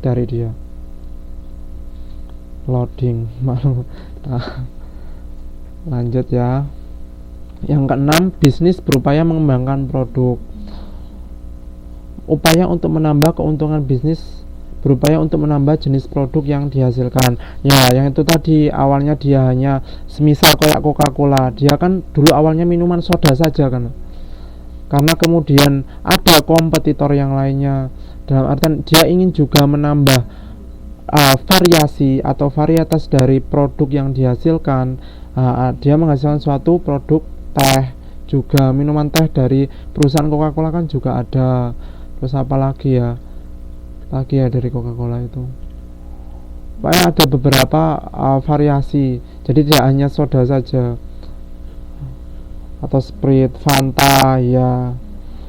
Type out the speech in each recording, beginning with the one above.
dari dia. Loading. Lanjut ya. Yang keenam, bisnis berupaya mengembangkan produk. Upaya untuk menambah keuntungan bisnis berupaya untuk menambah jenis produk yang dihasilkan. Ya, yang itu tadi awalnya dia hanya semisal kayak Coca-Cola. Dia kan dulu awalnya minuman soda saja kan. Karena kemudian ada kompetitor yang lainnya. Dalam artian dia ingin juga menambah variasi atau varietas dari produk yang dihasilkan. Dia menghasilkan suatu produk teh, juga minuman teh dari perusahaan Coca-Cola kan juga ada. Terus apa lagi ya? Lagi ya dari Coca-Cola itu. Pokoknya ada beberapa variasi. Jadi tidak hanya soda saja. Atau Sprite, Fanta, ya.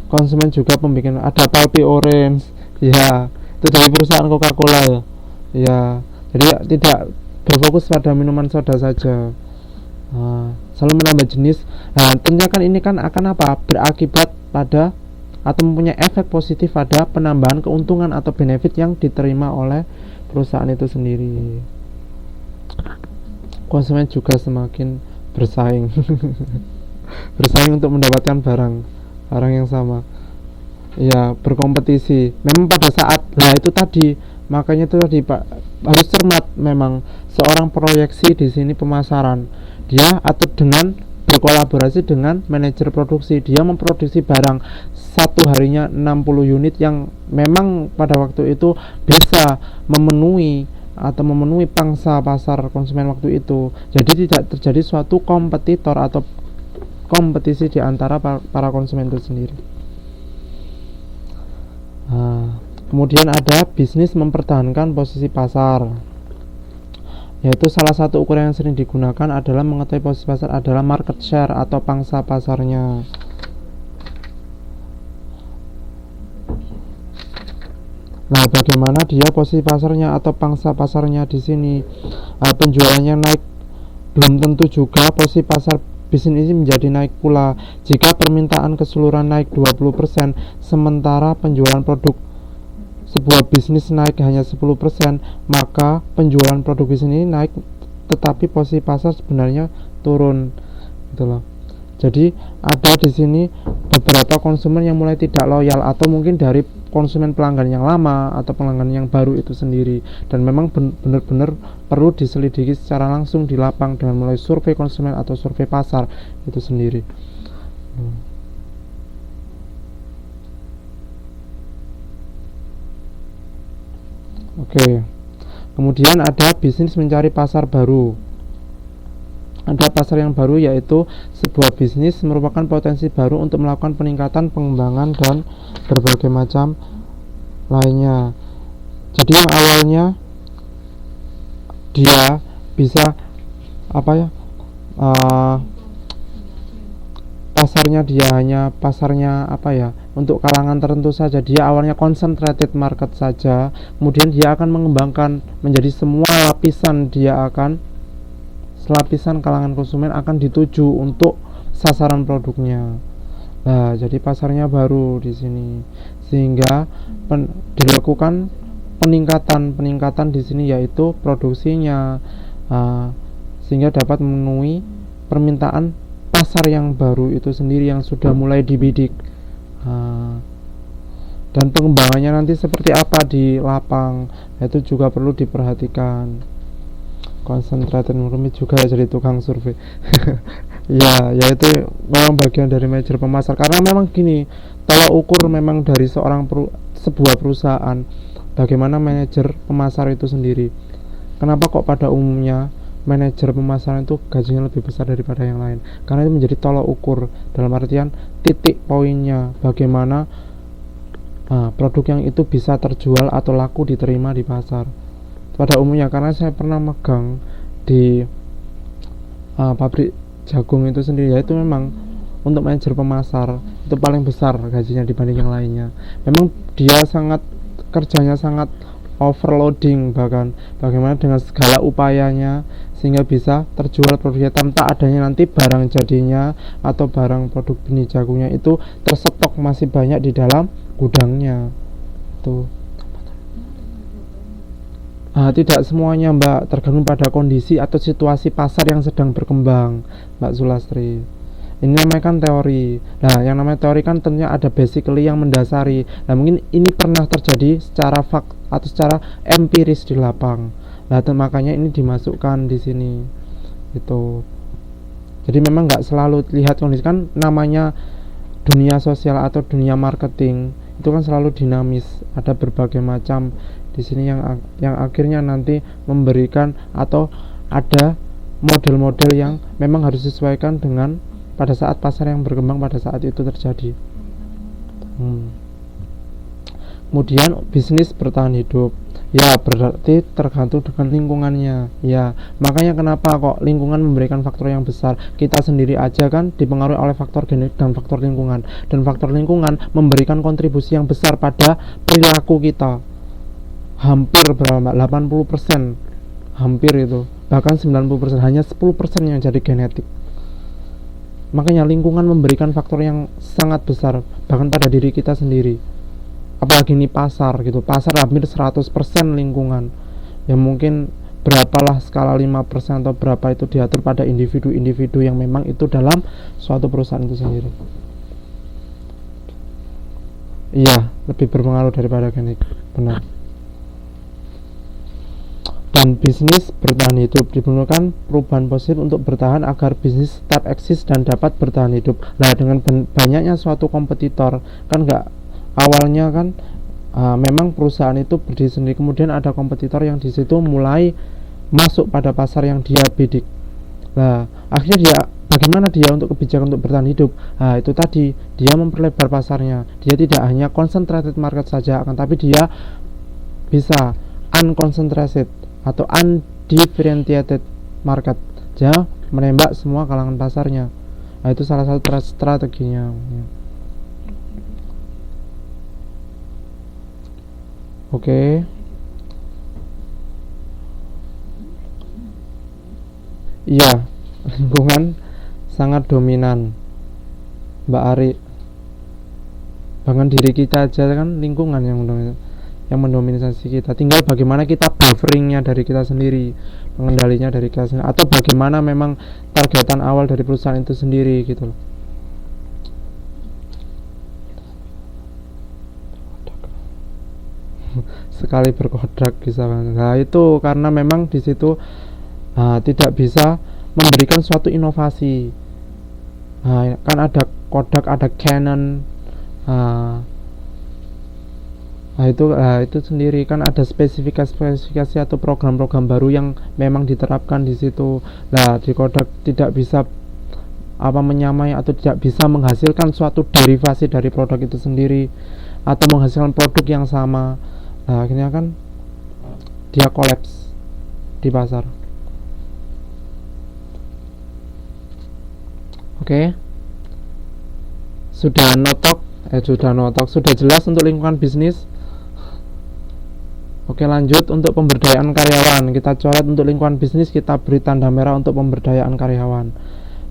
Konsumen juga pembikin ada Pulpy Orange. Ya, itu dari perusahaan Coca-Cola ya. Ya, jadi tidak berfokus pada minuman soda saja. Selalu menambah jenis. Nah, tentunya kan ini kan akan apa? Berakibat pada atau mempunyai efek positif pada penambahan keuntungan atau benefit yang diterima oleh perusahaan itu sendiri. Konsumen juga semakin bersaing bersaing untuk mendapatkan barang yang sama. Ya, berkompetisi. Memang pada saat itu tadi, makanya itu tadi Pak harus cermat memang seorang proyeksi di sini pemasaran. Dia atau dengan berkolaborasi dengan manajer produksi, dia memproduksi barang satu harinya 60 unit yang memang pada waktu itu bisa memenuhi pangsa pasar konsumen waktu itu. Jadi tidak terjadi suatu kompetitor atau kompetisi di antara para konsumen itu sendiri. Kemudian ada bisnis mempertahankan posisi pasar, yaitu salah satu ukuran yang sering digunakan adalah mengetahui posisi pasar adalah market share atau pangsa pasarnya. Nah, bagaimana dia posisi pasarnya atau pangsa pasarnya di sini? Penjualannya naik belum tentu juga posisi pasar bisnis ini menjadi naik pula. Jika permintaan keseluruhan naik 20%, sementara penjualan produk sebuah bisnis naik hanya 10%, maka penjualan produk bisnis ini naik tetapi posisi pasar sebenarnya turun. Gitu loh. Jadi ada di sini beberapa konsumen yang mulai tidak loyal atau mungkin dari konsumen pelanggan yang lama atau pelanggan yang baru itu sendiri, dan memang benar-benar perlu diselidiki secara langsung di lapang dengan mulai survei konsumen atau survei pasar itu sendiri. Oke. Kemudian ada bisnis mencari pasar baru. Ada pasar yang baru, yaitu sebuah bisnis merupakan potensi baru untuk melakukan peningkatan, pengembangan, dan berbagai macam lainnya. Jadi yang awalnya dia bisa pasarnya dia hanya untuk kalangan tertentu saja. Dia awalnya concentrated market saja, kemudian dia akan mengembangkan menjadi semua lapisan. Lapisan kalangan konsumen akan dituju untuk sasaran produknya. Nah, jadi pasarnya baru di sini, sehingga dilakukan peningkatan di sini, yaitu produksinya, sehingga dapat memenuhi permintaan pasar yang baru itu sendiri yang sudah mulai dibidik. Dan pengembangannya nanti seperti apa di lapang, itu juga perlu diperhatikan. Concentrated rumit juga jadi tukang survei. ya itu memang bagian dari manajer pemasar, karena memang gini, tolak ukur memang dari sebuah perusahaan bagaimana manajer pemasar itu sendiri. Kenapa kok pada umumnya manajer pemasaran itu gajinya lebih besar daripada yang lain? Karena itu menjadi tolak ukur, dalam artian titik poinnya bagaimana produk yang itu bisa terjual atau laku diterima di pasar pada umumnya. Karena saya pernah megang di pabrik jagung itu sendiri, yaitu memang untuk manajer pemasar itu paling besar gajinya dibanding yang lainnya. Memang dia kerjanya sangat overloading, bahkan bagaimana dengan segala upayanya sehingga bisa terjual produknya tanpa adanya nanti barang jadinya atau barang produk benih jagungnya itu terstok masih banyak di dalam gudangnya tuh. Tidak semuanya Mbak, tergantung pada kondisi atau situasi pasar yang sedang berkembang, Mbak Sulastri. Ini namanya kan teori. Nah, yang namanya teori kan tentunya ada basically yang mendasari. Nah, mungkin ini pernah terjadi secara fakt atau secara empiris di lapang. Nah, makanya ini dimasukkan di sini. Itu. Jadi memang nggak selalu lihat kondisi, kan namanya dunia sosial atau dunia marketing itu kan selalu dinamis, ada berbagai macam di sini yang akhirnya nanti memberikan atau ada model-model yang memang harus disesuaikan dengan pada saat pasar yang berkembang pada saat itu terjadi. Kemudian bisnis bertahan hidup, ya berarti tergantung dengan lingkungannya. Ya, makanya kenapa kok lingkungan memberikan faktor yang besar. Kita sendiri aja kan dipengaruhi oleh faktor genetik dan faktor lingkungan, dan faktor lingkungan memberikan kontribusi yang besar pada perilaku kita. Hampir berapa Mbak? 80%, hampir itu, bahkan 90%, hanya 10% yang jadi genetik. Makanya lingkungan memberikan faktor yang sangat besar bahkan pada diri kita sendiri. Apalagi ini pasar gitu, pasar hampir 100% lingkungan. Ya mungkin berapalah skala 5% atau berapa itu diatur pada individu-individu yang memang itu dalam suatu perusahaan itu sendiri. Iya, lebih berpengaruh daripada genetik, benar. Dan bisnis bertahan hidup, diperlukan perubahan positif untuk bertahan agar bisnis tetap eksis dan dapat bertahan hidup. Nah, dengan banyaknya suatu kompetitor, kan nggak awalnya kan memang perusahaan itu berdiri sendiri, kemudian ada kompetitor yang di situ mulai masuk pada pasar yang dia bidik. Nah, akhirnya dia bagaimana dia untuk kebijakan untuk bertahan hidup? Nah, itu tadi dia memperlebar pasarnya. Dia tidak hanya concentrated market saja, akan tapi dia bisa unconcentrated atau undifferentiated market. Dia menembak semua kalangan pasarnya. Nah, itu salah satu strateginya. Oke. Iya, lingkungan sangat dominan, Mbak Ari. Bahkan diri kita aja kan lingkungan yang mendominasi kita. Tinggal bagaimana kita bufferingnya dari kita sendiri, pengendalinya dari kita sendiri, atau bagaimana memang targetan awal dari perusahaan itu sendiri gitu loh. Sekali berkodak bisa. Nah, itu karena memang di situ tidak bisa memberikan suatu inovasi. Kan ada Kodak, ada Canon. Itu sendiri kan ada spesifikasi atau program-program baru yang memang diterapkan di situ. Nah, di Kodak tidak bisa menyamai atau tidak bisa menghasilkan suatu derivasi dari produk itu sendiri atau menghasilkan produk yang sama. Nah, akhirnya kan dia kolaps di pasar. Oke. Sudah jelas untuk lingkungan bisnis. Oke, lanjut untuk pemberdayaan karyawan. Kita coret untuk lingkungan bisnis, kita beri tanda merah untuk pemberdayaan karyawan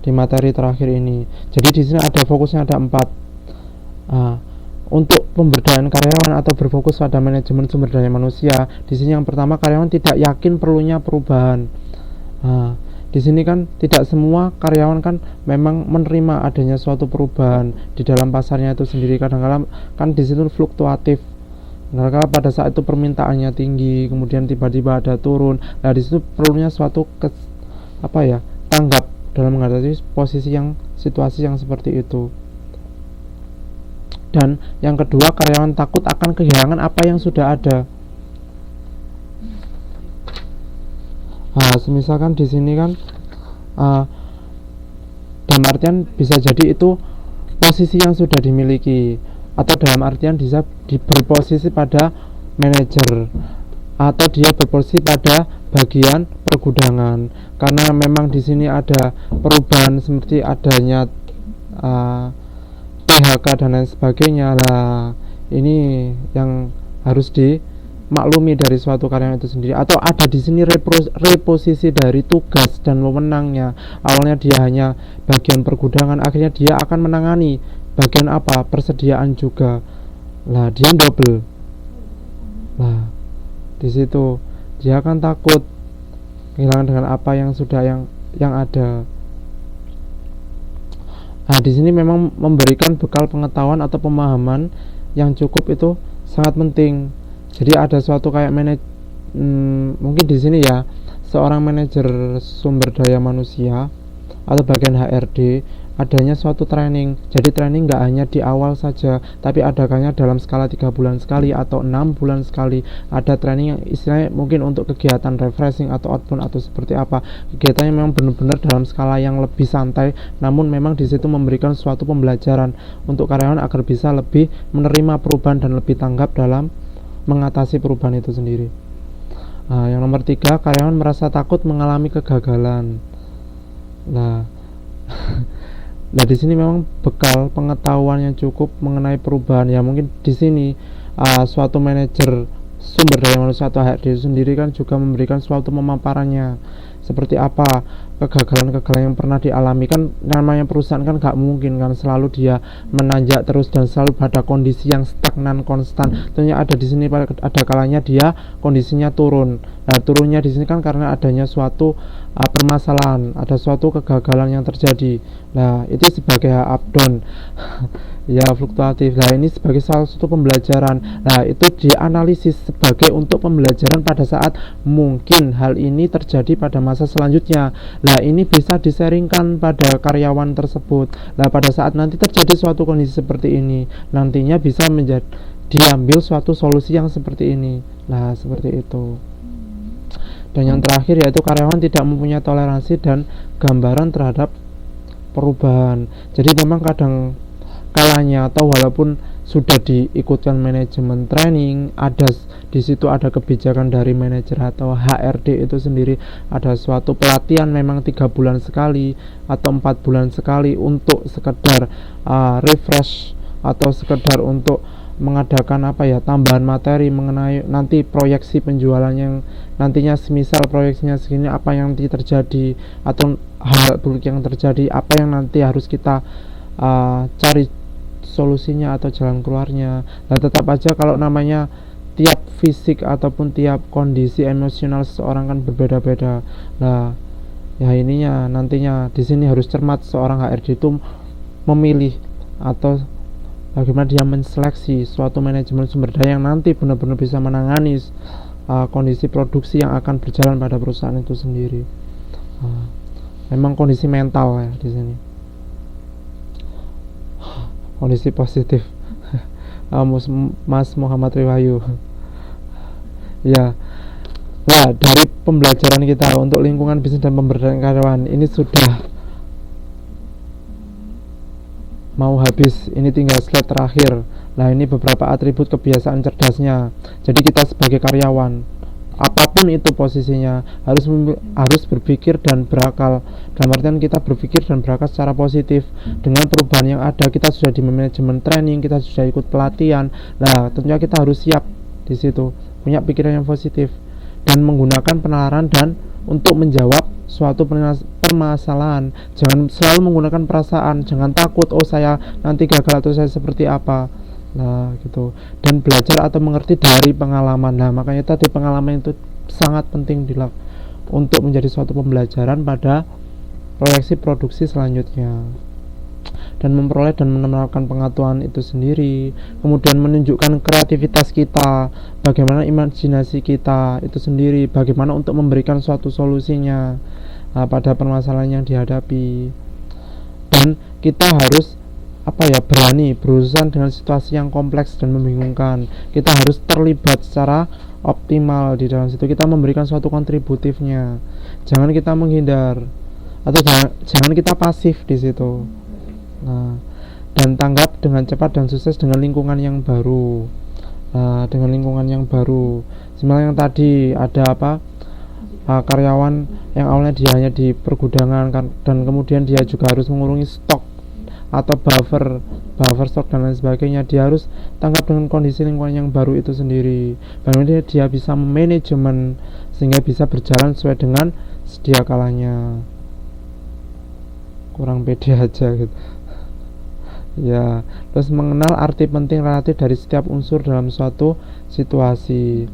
di materi terakhir ini. Jadi di sini ada fokusnya ada 4. Untuk pemberdayaan karyawan atau berfokus pada manajemen sumber daya manusia, di sini yang pertama, karyawan tidak yakin perlunya perubahan. Di sini kan tidak semua karyawan kan memang menerima adanya suatu perubahan di dalam pasarnya itu sendiri. Kadang-kadang kan di situ fluktuatif. Kadang-kadang pada saat itu permintaannya tinggi, kemudian tiba-tiba ada turun. Nah, di situ perlunya suatu tanggap dalam menghadapi situasi yang seperti itu. Dan yang kedua, karyawan takut akan kehilangan apa yang sudah ada. Misalkan di sini kan dalam artian bisa jadi itu posisi yang sudah dimiliki, atau dalam artian bisa berposisi pada manajer, atau dia berposisi pada bagian pergudangan. Karena memang di sini ada perubahan seperti adanya PHK dan lain sebagainya. Lah, ini yang harus dimaklumi dari suatu karyawan itu sendiri. Atau ada di sini reposisi dari tugas dan wewenangnya. Awalnya dia hanya bagian pergudangan, akhirnya dia akan menangani bagian persediaan juga. Lah, dia double. Lah, di situ. dia akan takut kehilangan dengan apa yang sudah yang ada. Nah, di sini memang memberikan bekal pengetahuan atau pemahaman yang cukup itu sangat penting. Jadi ada suatu kayak mungkin di sini ya, seorang manajer sumber daya manusia atau bagian HRD adanya suatu training. Jadi training nggak hanya di awal saja, tapi adakannya dalam skala 3 bulan sekali atau 6 bulan sekali. Ada training yang istilahnya mungkin untuk kegiatan refreshing atau outbound atau seperti apa. Kegiatannya memang benar-benar dalam skala yang lebih santai, namun memang di situ memberikan suatu pembelajaran untuk karyawan agar bisa lebih menerima perubahan dan lebih tanggap dalam mengatasi perubahan itu sendiri. Nah, yang nomor 3, karyawan merasa takut mengalami kegagalan. Nah, di sini memang bekal pengetahuan yang cukup mengenai perubahan ya, mungkin di sini suatu manajer sumber daya manusia atau HRD sendiri kan juga memberikan suatu pemaparannya seperti apa kegagalan-kegagalan yang pernah dialami. Kan namanya perusahaan kan gak mungkin kan selalu dia menanjak terus dan selalu pada kondisi yang stagnan konstan. Tentunya ada di sini ada kalanya dia kondisinya turun. Nah, turunnya di sini kan karena adanya suatu permasalahan, ada suatu kegagalan yang terjadi. Nah, itu sebagai up down ya, fluktuatif. Nah, ini sebagai salah satu pembelajaran. Nah, itu dianalisis sebagai untuk pembelajaran pada saat mungkin hal ini terjadi pada masa selanjutnya. Nah, ini bisa disaringkan pada karyawan tersebut. Nah, pada saat nanti terjadi suatu kondisi seperti ini, nantinya bisa diambil suatu solusi yang seperti ini. Nah, seperti itu. Dan yang terakhir yaitu karyawan tidak mempunyai toleransi dan gambaran terhadap perubahan. Jadi memang kadang kalanya atau walaupun sudah diikutkan manajemen training, ada di situ ada kebijakan dari manajer atau HRD itu sendiri, ada suatu pelatihan memang 3 bulan sekali atau 4 bulan sekali untuk sekedar refresh atau sekedar untuk mengadakan tambahan materi mengenai nanti proyeksi penjualan yang nantinya semisal proyeksinya segini, apa yang nanti terjadi atau hal buruk yang terjadi, apa yang nanti harus kita cari solusinya atau jalan keluarnya. Nah, tetap aja kalau namanya tiap fisik ataupun tiap kondisi emosional seseorang kan berbeda-beda. Nah, ya ininya nantinya di sini harus cermat seorang HRD itu memilih atau bagaimana dia menseleksi suatu manajemen sumber daya yang nanti benar-benar bisa menangani kondisi produksi yang akan berjalan pada perusahaan itu sendiri. Memang kondisi mental ya di sini, kondisi positif. Mas Muhammad Riwayu ya. Nah, dari pembelajaran kita untuk lingkungan bisnis dan pemberdayaan karyawan ini sudah mau habis, ini tinggal slide terakhir. Nah, ini beberapa atribut kebiasaan cerdasnya. Jadi kita sebagai karyawan, apapun itu posisinya, harus berpikir dan berakal. Dalam artian kita berpikir dan berakal secara positif dengan perubahan yang ada. Kita sudah di manajemen training, kita sudah ikut pelatihan. Nah, tentunya kita harus siap di situ, punya pikiran yang positif dan menggunakan penalaran dan untuk menjawab suatu permasalahan. Jangan selalu menggunakan perasaan, jangan takut saya nanti gagal atau saya seperti apa. Nah, gitu. Dan belajar atau mengerti dari pengalaman. Nah, makanya tadi pengalaman itu sangat penting untuk menjadi suatu pembelajaran pada proyeksi produksi selanjutnya. Dan memperoleh dan menerapkan pengetahuan itu sendiri, kemudian menunjukkan kreativitas kita, bagaimana imajinasi kita itu sendiri, bagaimana untuk memberikan suatu solusinya pada permasalahan yang dihadapi. Dan kita harus berani berurusan dengan situasi yang kompleks dan membingungkan. Kita harus terlibat secara optimal di dalam situ, kita memberikan suatu kontributifnya. Jangan kita menghindar atau jangan kita pasif di situ. Nah, dan tanggap dengan cepat dan sukses dengan lingkungan yang baru. Nah, dengan lingkungan yang baru, sebenarnya yang tadi ada karyawan yang awalnya dia hanya di pergudangan dan kemudian dia juga harus mengurangi stok atau buffer stok dan lain sebagainya. Dia harus tanggap dengan kondisi lingkungan yang baru itu sendiri. Bagaimana dia bisa memanajemen sehingga bisa berjalan sesuai dengan sedia kalanya. Kurang pede aja gitu ya. Terus mengenal arti penting relatif dari setiap unsur dalam suatu situasi.